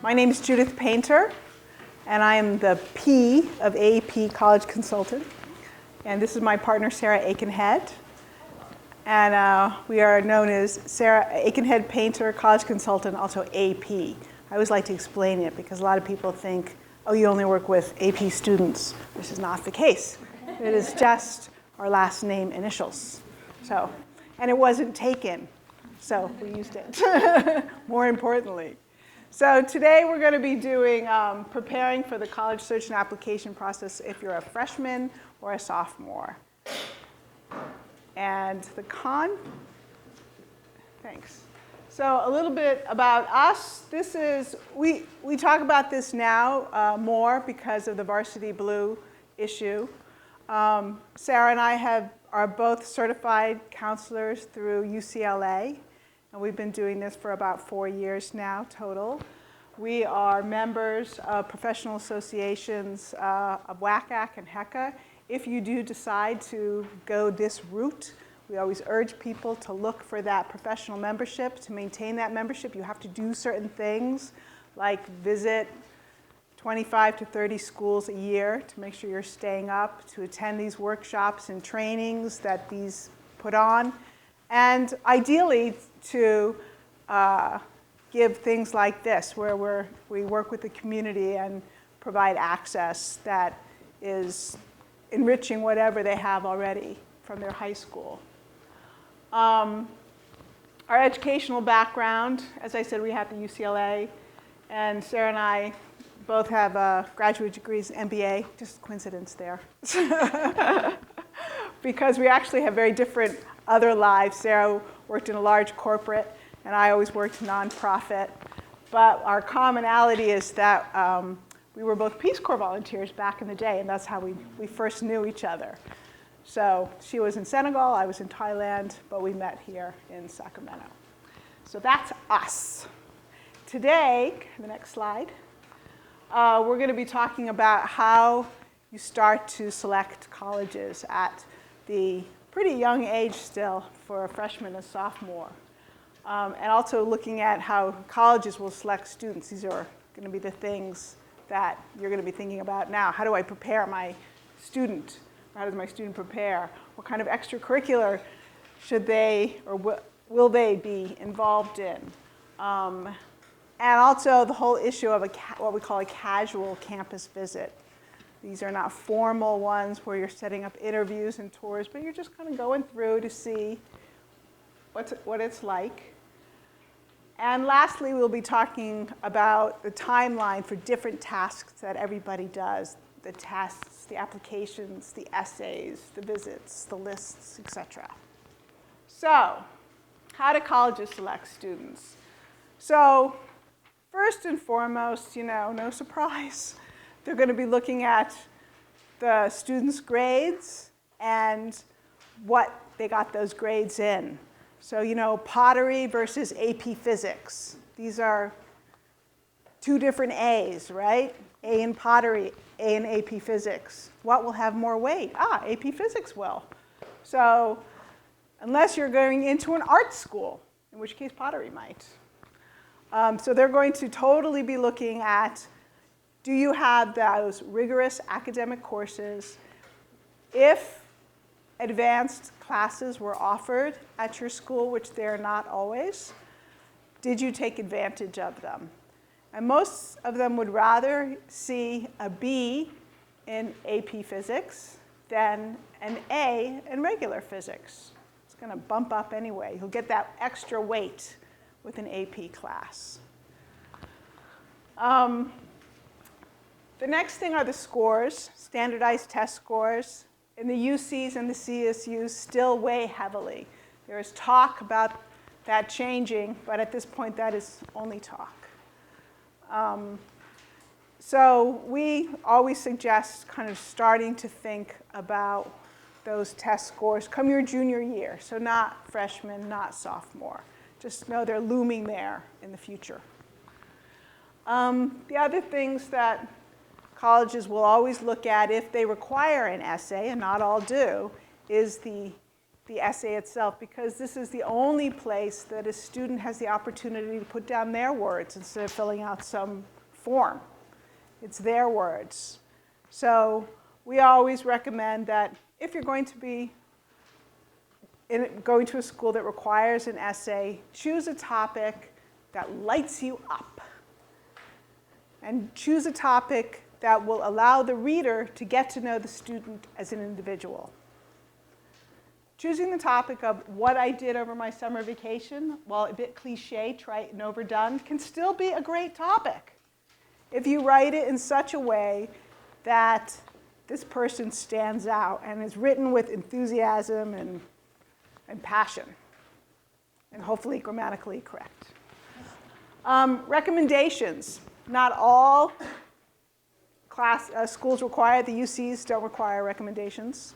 My name is Judith Painter, and I am the P of AP College Consultant. And this is my partner, Sarah Aikenhead. And we are known as Sarah Aikenhead Painter, College Consultant, also AP. I always like to explain it because a lot of people think, oh, you only work with AP students. This is not the case. It is just our last name initials. And it wasn't taken, so we used it, more importantly. So today we're going to be doing preparing for the college search and application process if you're a freshman or a sophomore. And the thanks. So a little bit about us. This is, we talk about this now more because of the Varsity Blue issue. Sarah and I are both certified counselors through UCLA. And we've been doing this for about 4 years now total. We are members of professional associations of WACAC and HECA. If you do decide to go this route, we always urge people to look for that professional membership. To maintain that membership, you have to do certain things like visit 25 to 30 schools a year to make sure you're staying up, to attend these workshops and trainings that these put on, and ideally to give things like this, where we work with the community and provide access that is enriching whatever they have already from their high school. Our educational background, as I said, we have the UCLA, and Sarah and I both have graduate degrees in MBA, just coincidence there. Because we actually have very different other lives. Sarah worked in a large corporate, and I always worked nonprofit. But our commonality is that we were both Peace Corps volunteers back in the day, and that's how we first knew each other. So she was in Senegal, I was in Thailand, but we met here in Sacramento. So that's us. Today, the next slide, we're going to be talking about how you start to select colleges at the pretty young age still for a freshman and sophomore. And also looking at how colleges will select students. These are going to be the things that you're going to be thinking about now. How do I prepare my student? How does my student prepare? What kind of extracurricular should they or will they be involved in? And also the whole issue of what we call a casual campus visit. These are not formal ones where you're setting up interviews and tours, but you're just kind of going through to see what it's like. And lastly, we'll be talking about the timeline for different tasks that everybody does. The tests, the applications, the essays, the visits, the lists, etc. So, how do colleges select students? So, first and foremost, no surprise, they're going to be looking at the students' grades and what they got those grades in. So, pottery versus AP physics. These are two different A's, right? A in pottery, A in AP physics. What will have more weight? AP physics will. So, unless you're going into an art school, in which case pottery might. So they're going to totally be looking at, do you have those rigorous academic courses? If advanced classes were offered at your school, which they're not always, did you take advantage of them? And most of them would rather see a B in AP physics than an A in regular physics. It's going to bump up anyway. You'll get that extra weight with an AP class. The next thing are the scores, standardized test scores. And the UCs and the CSUs still weigh heavily. There is talk about that changing, but at this point that is only talk. So we always suggest kind of starting to think about those test scores come your junior year. So not freshman, not sophomore. Just know they're looming there in the future. The other things that colleges will always look at if they require an essay, and not all do, is the the essay itself, because this is the only place that a student has the opportunity to put down their words instead of filling out some form. It's their words. So we always recommend that if you're going to be going to a school that requires an essay, choose a topic that lights you up. And choose a topic that will allow the reader to get to know the student as an individual. Choosing the topic of what I did over my summer vacation, while a bit cliche, trite, and overdone, can still be a great topic if you write it in such a way that this person stands out and is written with enthusiasm and passion, and hopefully grammatically correct. Recommendations. Not all schools require, the UCs don't require recommendations.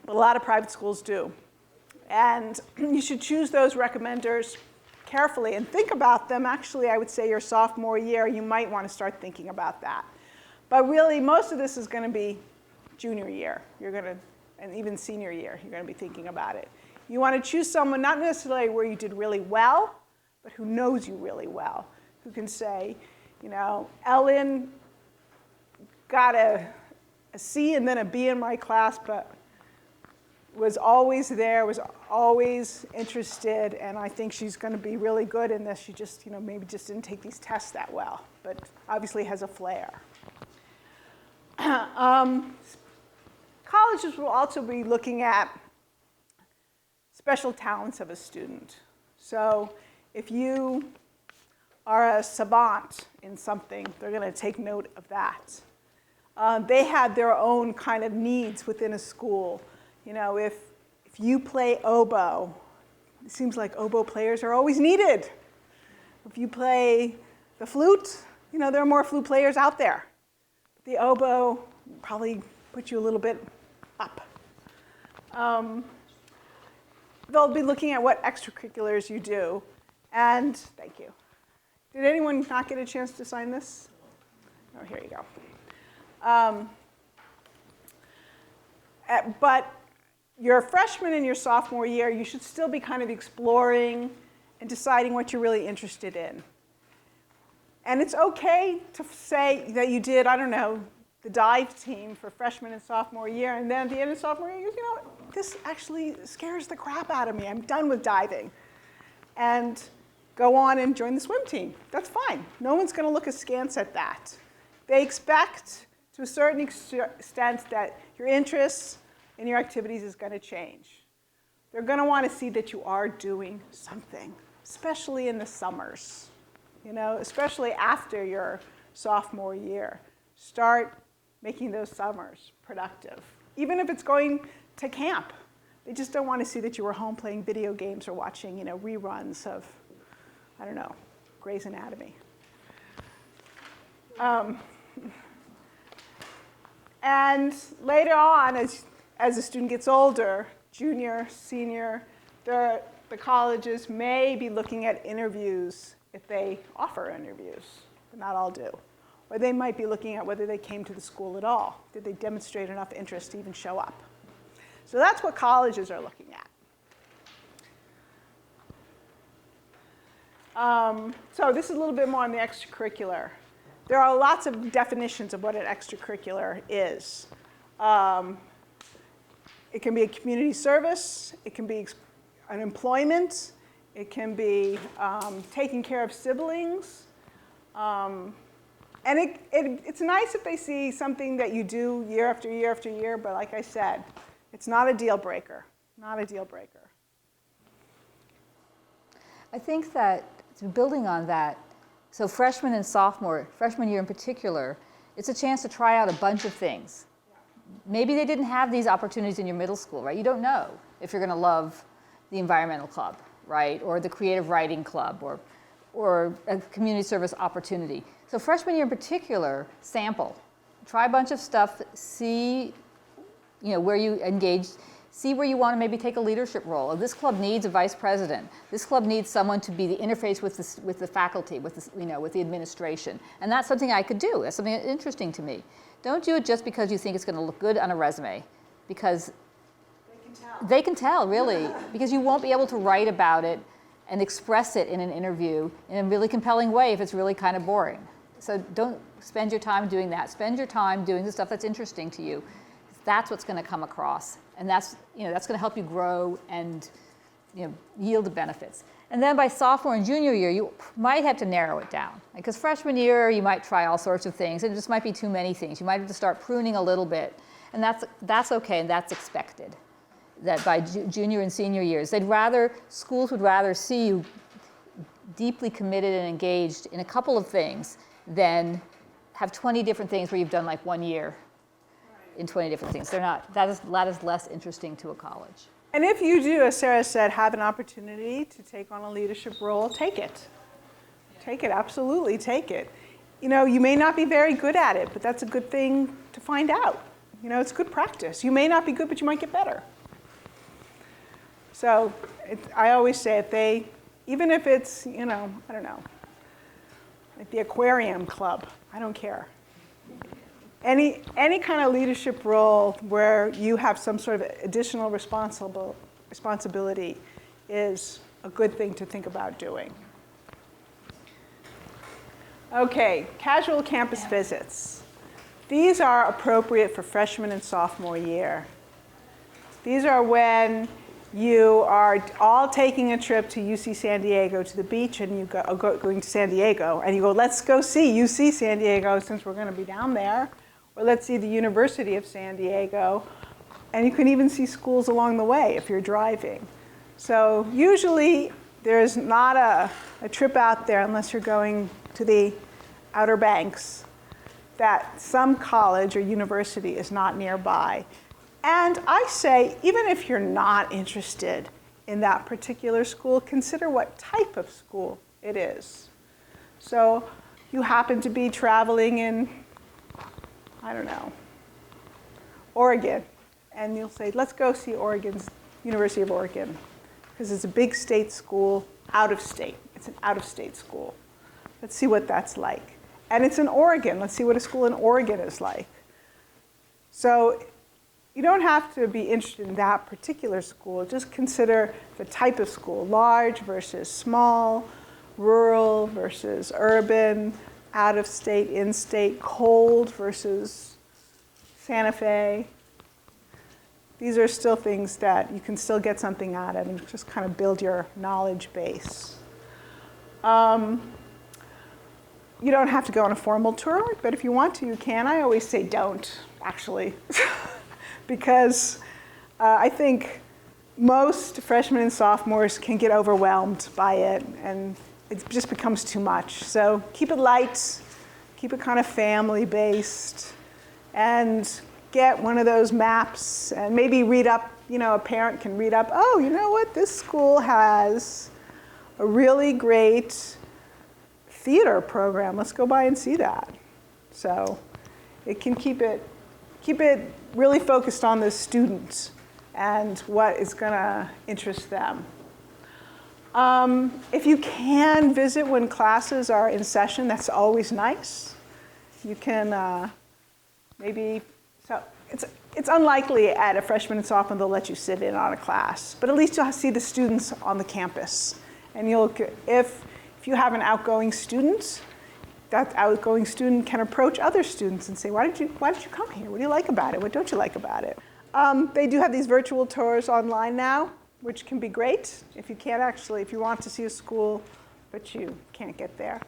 But a lot of private schools do. And you should choose those recommenders carefully and think about them. Actually, I would say your sophomore year, you might want to start thinking about that. But really, most of this is going to be junior year. And even senior year, you're going to be thinking about it. You want to choose someone not necessarily where you did really well, but who knows you really well, who can say, you know, Ellen got a C and then a B in my class, but was always there, was always interested, and I think she's going to be really good in this. She just, you know, maybe just didn't take these tests that well, but obviously has a flair. Colleges will also be looking at special talents of a student. So if you are a savant in something, they're going to take note of that. They have their own kind of needs within a school. You know, if you play oboe, it seems like oboe players are always needed. If you play the flute, you know, there are more flute players out there. The oboe probably put you a little bit up. They'll be looking at what extracurriculars you do. And thank you. Did anyone not get a chance to sign this? Oh, here you go. But your freshman and your sophomore year, you should still be kind of exploring and deciding what you're really interested in. And it's okay to say that you did, I don't know, the dive team for freshman and sophomore year, and then at the end of sophomore year, you know, this actually scares the crap out of me. I'm done with diving. And go on and join the swim team. That's fine. No one's going to look askance at that. They expect, to a certain extent, that your interests in your activities is going to change. They're going to want to see that you are doing something, especially in the summers, you know, especially after your sophomore year. Start making those summers productive, even if it's going to camp. They just don't want to see that you were home playing video games or watching, you know, reruns of, I don't know, Grey's Anatomy. And later on, as a student gets older, junior, senior, the colleges may be looking at interviews if they offer interviews, but not all do. Or they might be looking at whether they came to the school at all. Did they demonstrate enough interest to even show up? So that's what colleges are looking at. So this is a little bit more on the extracurricular. There are lots of definitions of what an extracurricular is. It can be a community service. It can be an employment. It can be taking care of siblings. And it's nice if they see something that you do year after year after year, but like I said, it's not a deal breaker, not a deal breaker. I think that, building on that, so freshman and sophomore, freshman year in particular, it's a chance to try out a bunch of things. Maybe they didn't have these opportunities in your middle school, right? You don't know if you're going to love the environmental club, right? Or the creative writing club, or a community service opportunity. So freshman year in particular, sample. Try a bunch of stuff, see, you know, where you engage, see where you want to maybe take a leadership role. This club needs a vice president. This club needs someone to be the interface with the faculty, with the administration. And that's something I could do. That's something interesting to me. Don't do it just because you think it's going to look good on a resume, because They can tell, really, because you won't be able to write about it and express it in an interview in a really compelling way if it's really kind of boring. So don't spend your time doing that. Spend your time doing the stuff that's interesting to you. That's what's going to come across, and that's going to help you grow and yield the benefits. And then by sophomore and junior year, you might have to narrow it down. Because freshman year, you might try all sorts of things, and it just might be too many things. You might have to start pruning a little bit, and that's okay, and that's expected. That by junior and senior years, schools would rather see you deeply committed and engaged in a couple of things than have 20 different things where you've done like 1 year in 20 different things. That is less interesting to a college. And if you do, as Sarah said, have an opportunity to take on a leadership role, take it. Take it, absolutely take it. You may not be very good at it, but that's a good thing to find out. It's good practice. You may not be good, but you might get better. So I always say even if it's, I don't know, like the aquarium club, I don't care. Any kind of leadership role where you have some sort of additional responsibility is a good thing to think about doing. Okay, casual campus visits. These are appropriate for freshman and sophomore year. These are when you are all taking a trip to UC San Diego to the beach, and you going to San Diego, and you go, let's go see UC San Diego since we're going to be down there. Or let's see the University of San Diego. And you can even see schools along the way if you're driving. So usually there's not a trip out there unless you're going to the Outer Banks that some college or university is not nearby. And I say, even if you're not interested in that particular school, consider what type of school it is. So you happen to be traveling in, I don't know, Oregon, and you'll say, let's go see University of Oregon, because it's a big state school, out of state. It's an out-of-state school. Let's see what that's like. And it's in Oregon. Let's see what a school in Oregon is like. So you don't have to be interested in that particular school. Just consider the type of school, large versus small, rural versus urban, out of state, in-state, cold versus Santa Fe. These are still things that you can still get something out of and just kind of build your knowledge base. You don't have to go on a formal tour, but if you want to, you can. I always say don't, actually, because I think most freshmen and sophomores can get overwhelmed by it, and it just becomes too much. So keep it light, keep it kind of family-based, and get one of those maps, and maybe read up, a parent can read up, oh, you know what, this school has a really great theater program. Let's go by and see that. So it can keep it really focused on the student and what is going to interest them. If you can visit when classes are in session, that's always nice. You can so it's unlikely at a freshman and sophomore they'll let you sit in on a class, but at least you'll see the students on the campus. And if you have an outgoing student, that outgoing student can approach other students and say, why did you come here? What do you like about it? What don't you like about it? They do have these virtual tours online now, which can be great if you want to see a school, but you can't get there.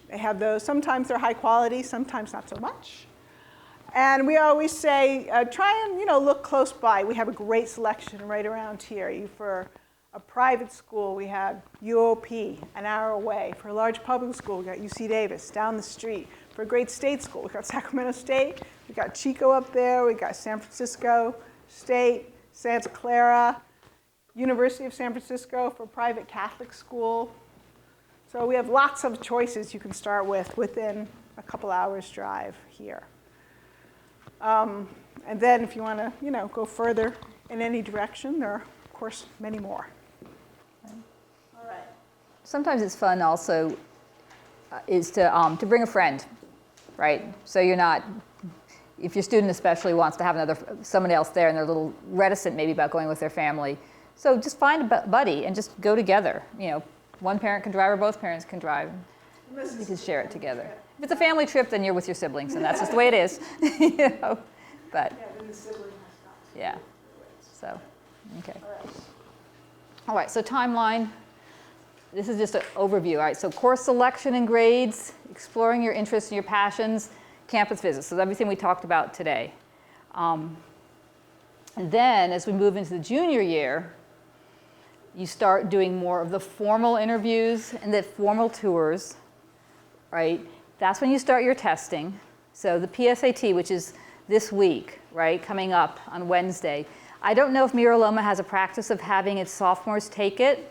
They have those. Sometimes they're high quality, sometimes not so much. And we always say, try and look close by. We have a great selection right around here. For a private school, we have UOP, an hour away. For a large public school, we got UC Davis, down the street. For a great state school, we got Sacramento State, we got Chico up there, we got San Francisco State, Santa Clara, University of San Francisco for a private Catholic school. So we have lots of choices you can start with within a couple hours drive here. And then if you want to, go further in any direction, there are, of course, many more. All right. Sometimes it's fun also is to bring a friend, right? So you're not if your student especially wants to have someone else there and they're a little reticent maybe about going with their family. So just find a buddy and just go together. You know, one parent can drive or both parents can drive. You can share it together. If it's a family trip, then you're with your siblings, and that's just the way it is. You know, but Yeah, then the sibling has to. yeah. So, okay. All right, so timeline. This is just an overview. All right, so course selection and grades, exploring your interests and your passions, campus visits. So everything we talked about today. And then as we move into the junior year, you start doing more of the formal interviews and the formal tours, right? That's when you start your testing. So the PSAT, which is this week, right, coming up on Wednesday. I don't know if Mira Loma has a practice of having its sophomores take it.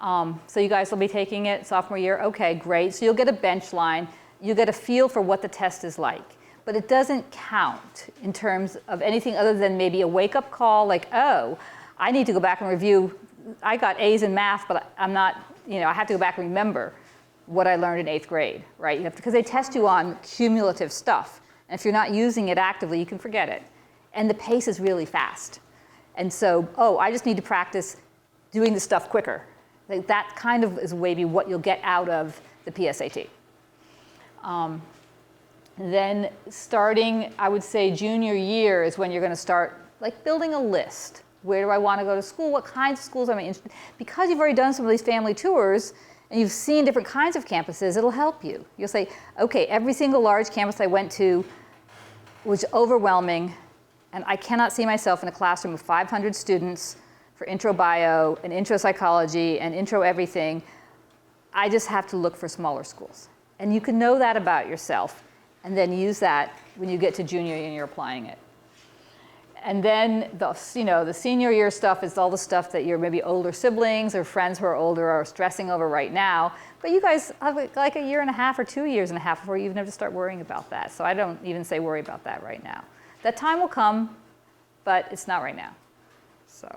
So you guys will be taking it sophomore year? Okay, great. So you'll get a bench line. You'll get a feel for what the test is like. But it doesn't count in terms of anything other than maybe a wake-up call, like, oh, I need to go back and review. I got A's in math, but I'm not, you know, I have to go back and remember what I learned in 8th grade, right? Because they test you on cumulative stuff. And if you're not using it actively, you can forget it. And the pace is really fast. And so, oh, I just need to practice doing the stuff quicker. Like that kind of is maybe what you'll get out of the PSAT. Then starting, I would say junior year is when you're going to start like building a list. Where do I want to go to school? What kinds of schools am I interested in? Because you've already done some of these family tours and you've seen different kinds of campuses, it'll help you. You'll say, okay, every single large campus I went to was overwhelming, and I cannot see myself in a classroom of 500 students for intro bio and intro psychology and intro everything. I just have to look for smaller schools. And you can know that about yourself and then use that when you get to junior year and you're applying it. And then the senior year stuff is all the stuff that your maybe older siblings or friends who are older are stressing over right now. But you guys have like a year and a half or 2 years and a half before you even have to start worrying about that. So I don't even say worry about that right now. That time will come, but it's not right now. So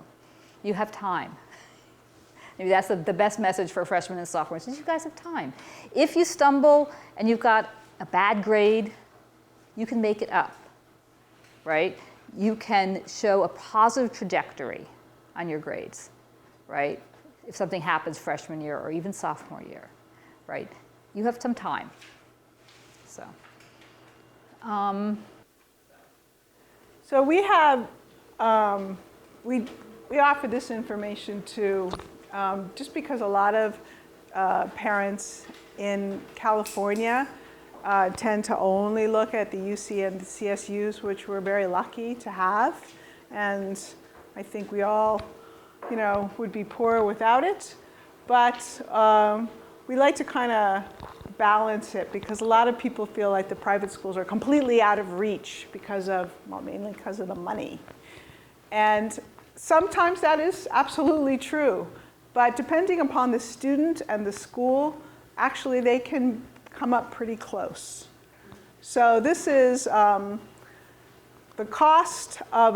you have time. Maybe that's the best message for freshmen and sophomores, is you guys have time. If you stumble and you've got a bad grade, you can make it up, right? You can show a positive trajectory on your grades, right? If something happens freshman year or even sophomore year, right? You have some time. So, So we have, we offer this information to, just because a lot of parents in California tend to only look at the UC and the CSUs, which we're very lucky to have. And I think we all, would be poor without it. But we like to kind of balance it because a lot of people feel like the private schools are completely out of reach because of, well, mainly because of the money. And sometimes that is absolutely true. But depending upon the student and the school, actually they can come up pretty close. So this is the cost of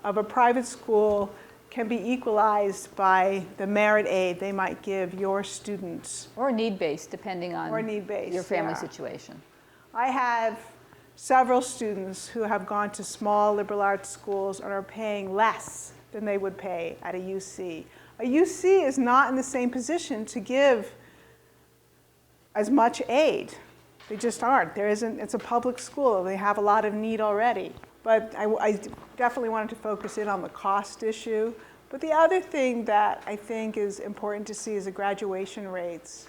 a private school can be equalized by the merit aid they might give your students. or need-based, depending on your family situation. I have several students who have gone to small liberal arts schools and are paying less than they would pay at a UC. A UC is not in the same position to give as much aid. They just aren't. It's a public school. They have a lot of need already. But I definitely wanted to focus in on the cost issue. But the other thing that I think is important to see is the graduation rates.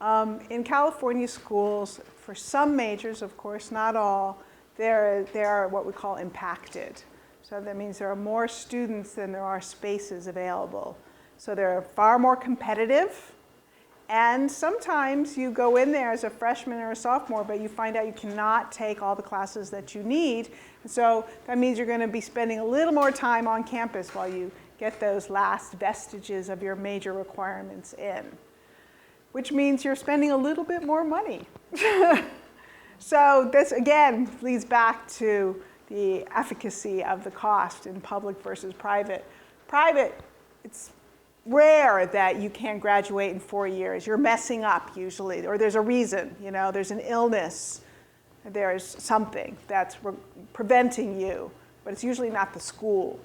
In California schools, for some majors, of course, not all, they are what we call impacted. So that means there are more students than there are spaces available. So they're far more competitive. And sometimes you go in there as a freshman or a sophomore, but you find out you cannot take all the classes that you need. And so that means you're going to be spending a little more time on campus while you get those last vestiges of your major requirements in, which means you're spending a little bit more money. So this, again, leads back to the efficacy of the cost in public versus private. Private, it's rare that you can't graduate in 4 years. You're messing up usually, or there's a reason, there's an illness. there is something that's preventing you, but it's usually not the school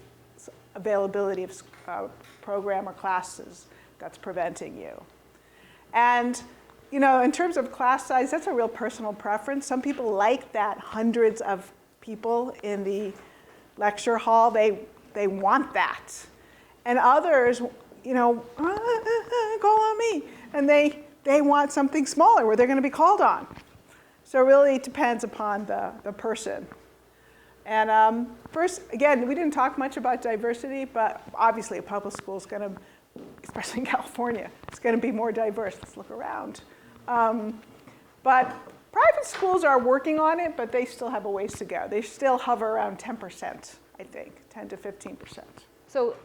availability of program or classes that's preventing you. And you know, in terms of class size, that's a real personal preference. Some people like that hundreds of people in the lecture hall. They want that. And others, you know, call on me. And they want something smaller where they're going to be called on. So it really depends upon the person. And first, again, we didn't talk much about diversity, but obviously a public school is going to, especially in California, it's going to be more diverse. Let's look around. But private schools are working on it, but they still have a ways to go. They still hover around 10%, I think, 10 to 15%. So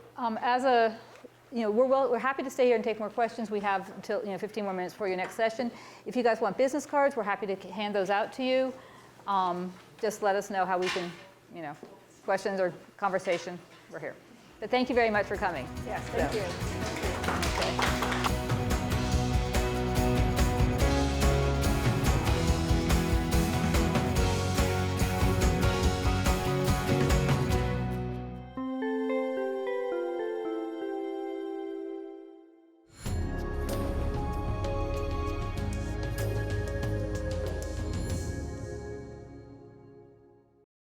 we're happy to stay here and take more questions. We have until 15 more minutes for your next session. If you guys want business cards, we're happy to hand those out to you. Just let us know how we can, questions or conversation, we're here. But thank you very much for coming. Yes, thank you. Okay.